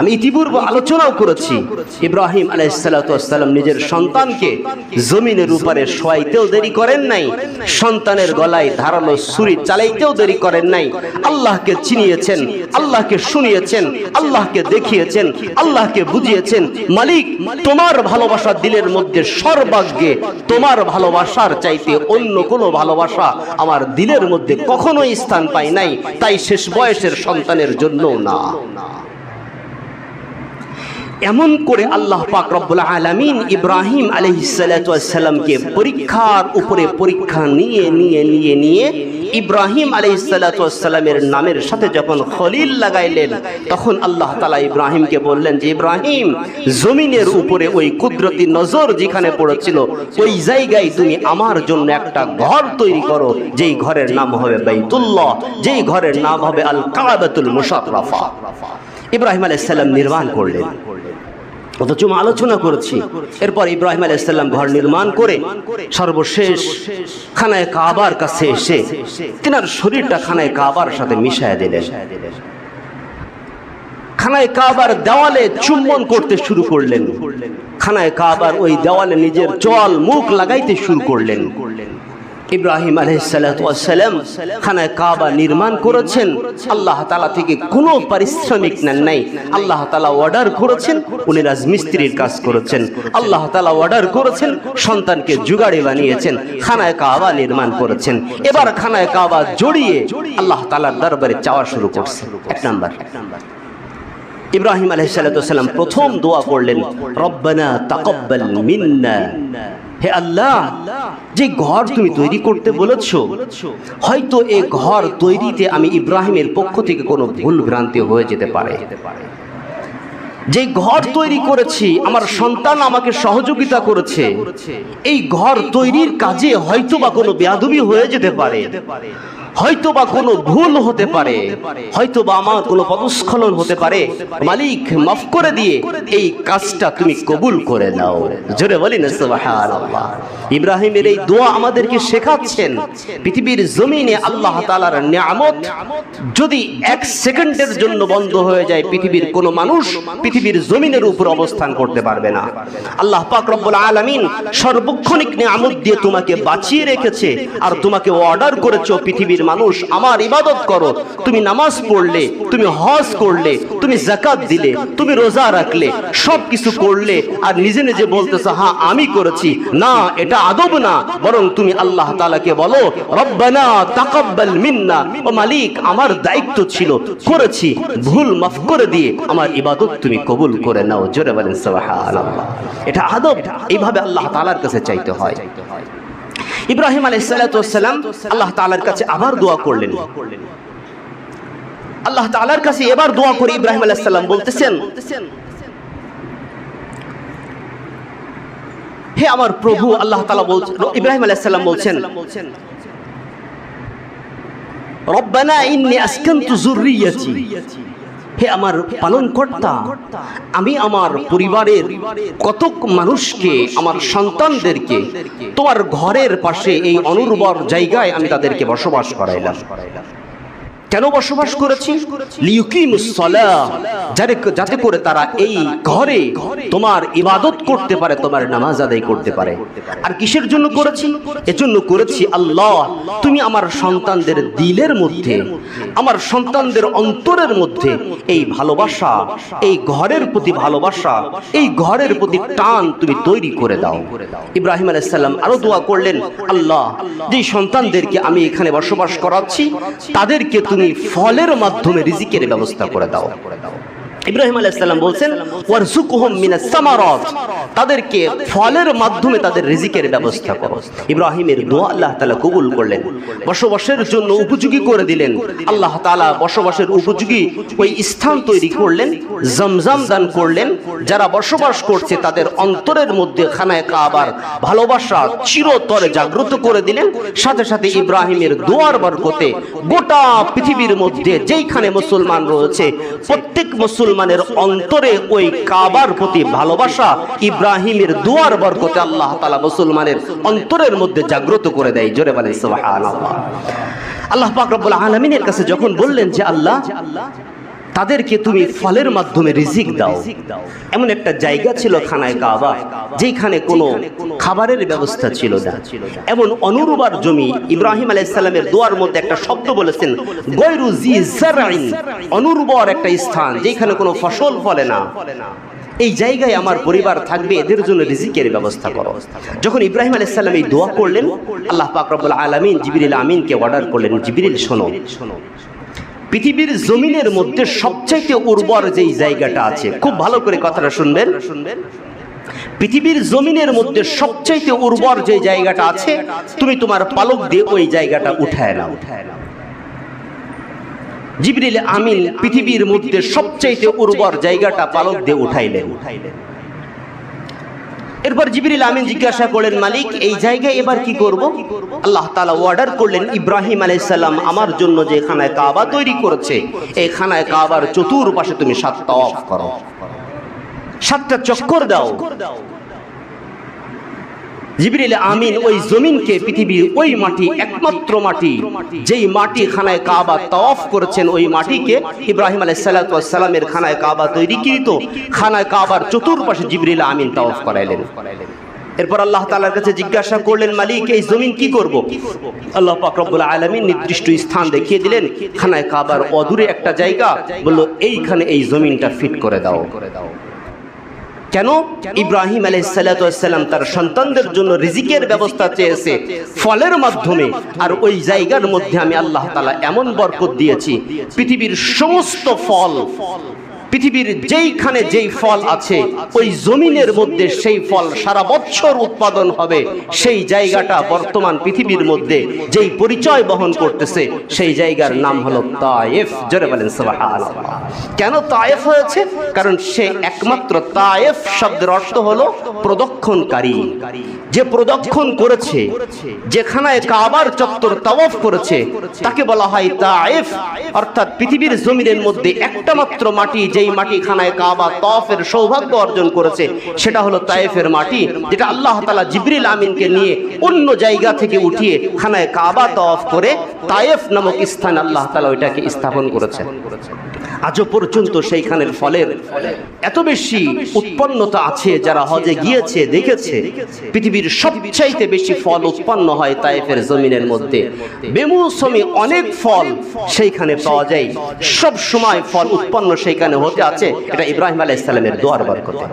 আমি ইতিপূর্বে আলোচনাও করেছি, ইব্রাহিম আলাইহিসসালাম নিজের সন্তানকে জমিনের উপরে শোয়াইতেও দেরি করেন নাই, সন্তানের গলায় ধারালো ছুরি চালাইতেও দেরি করেন নাই। আল্লাহকে চিনিয়েছেন, আল্লাহকে শুনিয়েছেন, আল্লাহকে দেখিয়েছেন, আল্লাহকে বুঝিয়েছেন, মালিক তোমার ভালোবাসা দিলের মধ্যে সর্বাগ্যে, তোমার ভালোবাসার চাইতে অন্য কোনো ভালোবাসা আমার দিলের মধ্যে কখনোই স্থান পায় নাই, তাই শেষ বয়সের সন্তানের জন্যও না। এমন করে আল্লাহ পাক রব্বুল আলামিন ইব্রাহিম আলাইহিসসালামকে পরীক্ষার উপরে পরীক্ষা নিয়ে ইব্রাহিম আলাইহিসসালামের নামের সাথে যখন খলিল লাগাইলেন, তখন আল্লাহ তাআলা ইব্রাহিমকে বললেন যে ইব্রাহিম, জমিনের উপরে ওই কুদরতি নজর যেখানে পড়েছিল ওই জায়গায় তুমি আমার জন্য একটা ঘর তৈরি করো, যেই ঘরের নাম হবে বাইতুল্লাহ, যেই ঘরের নাম হবে আল কাবাতুল মুশাররাফা। ইব্রাহিম আলাইহিস সালাম নির্মাণ করলেন। অথচ আলোচনা করেছি, এরপর ইব্রাহিম আলাইহিস সালাম ঘর নির্মাণ করে সর্বশেষ খানায়ে কাবার কাছে এসে তিনার শরীরটা খানায়ে কাবার সাথে মিশায়া দিলেন। খানায়ে কাবার দেওয়ালে চুম্বন করতে শুরু করলেন, খানায়ে কাবার ওই দেওয়ালে নিজের চোয়াল মুখ লাগাইতে শুরু করলেন। ইব্রাহিম আলাইহিসসালাম খানায়ে কাবা নির্মাণ করেছেন, আল্লাহ তাআলা থেকে কোনো পারিশ্রমিক নেন নাই। আল্লাহ তাআলা অর্ডার করেছেন, উনি রাজমিস্ত্রির কাজ করেছেন। আল্লাহ তাআলা অর্ডার করেছেন, সন্তানকে জুগাড়ি বানিয়েছেন, খানায়ে কাবা নির্মাণ করেছেন। এবার খানায়ে কাবা জড়িয়ে আল্লাহ তাআলার দরবারে চাওয়া শুরু করছে। এক নাম্বার, ইব্রাহিম আলাইহিসসালাম প্রথম দোয়া করলেন, রব্বানা তাকাব্বাল মিন্না, হে আল্লাহ, যে ঘর তুমি তৈরি করতে বলেছো, হয়তো এই ঘর তৈরিতে আমি ইব্রাহিমের পক্ষ থেকে কোনো ভুল ভ্রান্তি হয়ে যেতে পারে। যে ঘর তৈরি করেছি, আমার সন্তান আমাকে সহযোগিতা করেছে, এই ঘর তৈরির কাজে হয়তো বা কোনো বেয়াদবি হয়ে যেতে পারে, হয়তো বা কোনো ভুল হতে পারে, হয়তো বা আমার কোনো পদস্খলন হতে পারে। মালিক মাফ করে দিয়ে এই কাজটা তুমি কবুল করে নাও। জোরে বলি না সুবহানাল্লাহ। ইব্রাহিমের এই দোয়া আমাদেরকে শেখাচ্ছেন, পৃথিবীর জমিনে আল্লাহ তাআলার নিয়ামত যদি এক সেকেন্ডের জন্য বন্ধ হয়ে যায়, পৃথিবীর কোনো মানুষ পৃথিবীর জমিনের উপর অবস্থান করতে পারবে না। আল্লাহ পাক রব্বুল আলামিন সর্বক্ষণিক নিয়ামত দিয়ে তোমাকে বাঁচিয়ে রেখেছে, আর তোমাকে অর্ডার করেছো, পৃথিবীর মানুষ আমার ইবাদত করো। তুমি নামাজ পড়লে, তুমি হজ করলে, তুমি যাকাত দিলে, তুমি রোজা রাখলে, সব কিছু করলে, আর নিজে নিজে বলতেছো হ্যাঁ আমি করেছি, না, এটা আদব না। বরং তুমি আল্লাহ তাআলাকে বলো, রব্বানা তাকাব্বাল মিন্না, ও মালিক আমার দায়িত্ব ছিল, করেছি, ভুল মাফ করে দিয়ে আমার ইবাদত তুমি কবুল করে নাও। জোরে বলেন সুবহানাল্লাহ। এটা আদব, এইভাবে আল্লাহ তাআলার কাছে চাইতে হয়। ইব্রাহিম আলাইহিসসালাম আল্লাহ তাআলার কাছে আবার দোয়া করলেন। আল্লাহ তাআলার কাছে এবার দোয়া করে ইব্রাহিম আলাইহিস সালাম বলতেছেন, হে আমার প্রভু, আল্লাহ তাআলা বলছেন, ইব্রাহিম আলাইহিস সালাম বলছেন, রব্বানা ইন্নী আসকানতু যুররিয়াতি, হে আমার পালনকর্তা, আমি আমার পরিবারের কতক মানুষকে, আমার সন্তানদেরকে তোমার ঘরের পাশে এই অনুর্বর জায়গায় আমি তাদেরকে বসবাস করাইলাম। কেন বসবাস করেছি? লিয়ুকিমুস সালাহ, যাতে করে তারা এই ঘরে তোমার ইবাদত করতে পারে, তোমার নামাজ আদায় করতে পারে। আর কিসের জন্য করেছি? এজন্য করেছি আল্লাহ, তুমি আমার সন্তানদের দিলের মধ্যে, আমার সন্তানদের অন্তরের মধ্যে এই ভালোবাসা, এই ঘরের প্রতি ভালোবাসা, এই ঘরের প্রতি টান তুমি তৈরি করে দাও। ইব্রাহিম আলাইহিস সালাম আরো দোয়া করলেন, আল্লাহ, যে সন্তানদেরকে আমি এখানে বসবাস করাচ্ছি, তাদেরকে তুমি ফলের মাধ্যমে রিজিকের ব্যবস্থা করে দাও। ইব্রাহিম আলাইহিস সালাম বলছেন, ওয়ারযুকহুম মিনাস সামারাত, তাদেরকে ফলের মাধ্যমে তাদের রিজিকের ব্যবস্থা করো। ইব্রাহিমের দোয়া আল্লাহ তাআলা কবুল করলেন, বসবাসের জন্য উপযোগী করে দিলেন। আল্লাহ তাআলা বসবাসের উপযোগী ওই স্থান তৈরি করলেন, জমজম দান করলেন। যারা বসবাস করছে তাদের অন্তরের মধ্যে খানায়ে কাবার ভালোবাসা চিরতরে জাগ্রত করে দিলেন। সাথে সাথে ইব্রাহিমের দোয়ার বরকতে গোটা পৃথিবীর মধ্যে যেইখানে মুসলমান রয়েছে, প্রত্যেক মুসলমানের অন্তরে ওই কাবার প্রতি ভালোবাসা ইব্রাহিমের দোয়ার বরকতে আল্লাহ তাআলা মুসলমানের অন্তরের মধ্যে জাগ্রত করে দেয়। জোরে বলেন সুবহানাল্লাহ। আল্লাহ পাক রব্বুল আলামিনের কাছে যখন বললেন যে আল্লাহ, তাদেরকে তুমি ফলের মাধ্যমে রিজিক দাও। এমন একটা জায়গা ছিল খানায় কাবা, যেখানে কোনো খাবারের ব্যবস্থা ছিল না। এমন অনুর্বর জমি, ইব্রাহিম আলাইহিস সালামের দোয়ার মধ্যে একটা শব্দ বলেছেন, গয়রু জি জারইন, অনুর্বর একটা স্থান যেখানে কোনো ফসল ফলে না, এই জায়গায় আমার পরিবার থাকবে, এদের জন্য রিজিকের ব্যবস্থা করো। যখন ইব্রাহিম আলাইহিস সালাম এই দোয়া করলেন, আল্লাহ পাক রব্বুল আলামিন জিবরিল আমিনকে অর্ডার করলেন, জিবরিল শোনো, পৃথিবীর জমিনের মধ্যে সবচাইতে উর্বর যেই জায়গাটা আছে, খুব ভালো করে কথাটা শুনবেন, পৃথিবীর জমিনের মধ্যে সবচাইতে উর্বর যে জায়গাটা আছে, তুমি তোমার পালক দিয়ে ওই জায়গাটা উঠায় নাও। জিবরিল আমিন পৃথিবীর মধ্যে সবচাইতে উর্বর জায়গাটা পালক দিয়ে উঠাইলেন। এরপর জিবরিল আমিন জিজ্ঞাসা করলেন, মালিক এই জায়গায় এবার কি করব? আল্লাহ তাআলা অর্ডার করলেন, ইব্রাহিম আলাইহিস সালাম আমার জন্য যে খানায় কাবা তৈরি করেছে, এই খানায় কাবার চতুর্পাশে তুমি 7 তাওয়াফ করো, 7টা চক্কর দাও। জিবরিল আমিন ওই জমিনকে, পৃথিবীর ওই মাটি, একমাত্র মাটি যেই মাটি খানায় কাবা তাওয়াফ করেছেন, ওই মাটিকে ইব্রাহিম আলাইহিস সালামের খানায় কাবা তৈরিকৃত খানায় কাবার চতুর্পাশে জিবরিল আমিন তাওয়াফ করাইলেন। এরপর আল্লাহ তাআলার কাছে জিজ্ঞাসা করলেন, মালিক এই জমিন কি করব? আল্লাহ পাক রব্বুল আলামিন নির্দিষ্ট স্থান দেখিয়ে দিলেন, খানায় কাবার অদূরে একটা জায়গা, বলল এইখানে এই জমিনটা ফিট করে দাও। কেন? ইব্রাহিম আলাইহিস সালাম তার সন্তানদের জন্য রিজিকের ব্যবস্থা চেয়েছে ফলের মাধ্যমে, আর ওই জায়গার মধ্যে আমি আল্লাহ তাআলা এমন বরকত দিয়েছি, পৃথিবীর সমস্ত ফল, পৃথিবীর যেইখানে যেই ফল আছে ওই জমিনের মধ্যে সেই ফল সারা বছর উৎপাদন হবে। সেই জায়গাটা বর্তমান পৃথিবীর মধ্যে যেই পরিচয় বহন করতেছে, সেই জায়গার নাম হলো তায়েফ। জোরে বলেন সুবহানাল্লাহ। কেন তায়েফ হয়েছে? কারণ সে একমাত্র, তায়েফ শব্দের অর্থ হলো প্রদক্ষিণকারী। যে প্রদক্ষিণ করেছে, যেখানায় কাবার চত্বর তাওয়াফ করেছে, তাকে বলা হয় তায়েফ। অর্থাৎ পৃথিবীর জমিনের মধ্যে একটা মাত্র মাটি, যেই মাটি খানায় কাবা তাওয়াফের সৌভাগ্য অর্জন করেছে, সেটা হলো তায়েফের মাটি, যেটা আল্লাহ তাআলা জিবরিল আমিনকে নিয়ে অন্য জায়গা থেকে উঠিয়ে খানায় কাবা তাওয়াফ করে তায়েফ নামক স্থান আল্লাহ তাআলা ওইটাকে স্থাপন করেছেন। আজও পর্যন্ত সেইখানের ফলের এত বেশি উৎপন্নতা আছে, যারা হজে গিয়েছে দেখেছে, পৃথিবীর সবচাইতে বেশি ফল উৎপন্ন হয় তায়েফের জমিনের মধ্যে। বেমৌসুমী অনেক ফল সেইখানে পাওয়া যায়, সব সময় ফল উৎপন্ন সেইখানে হতে আছে। এটা ইব্রাহিম আলাইহিস সালামের দোয়ার বরকতে।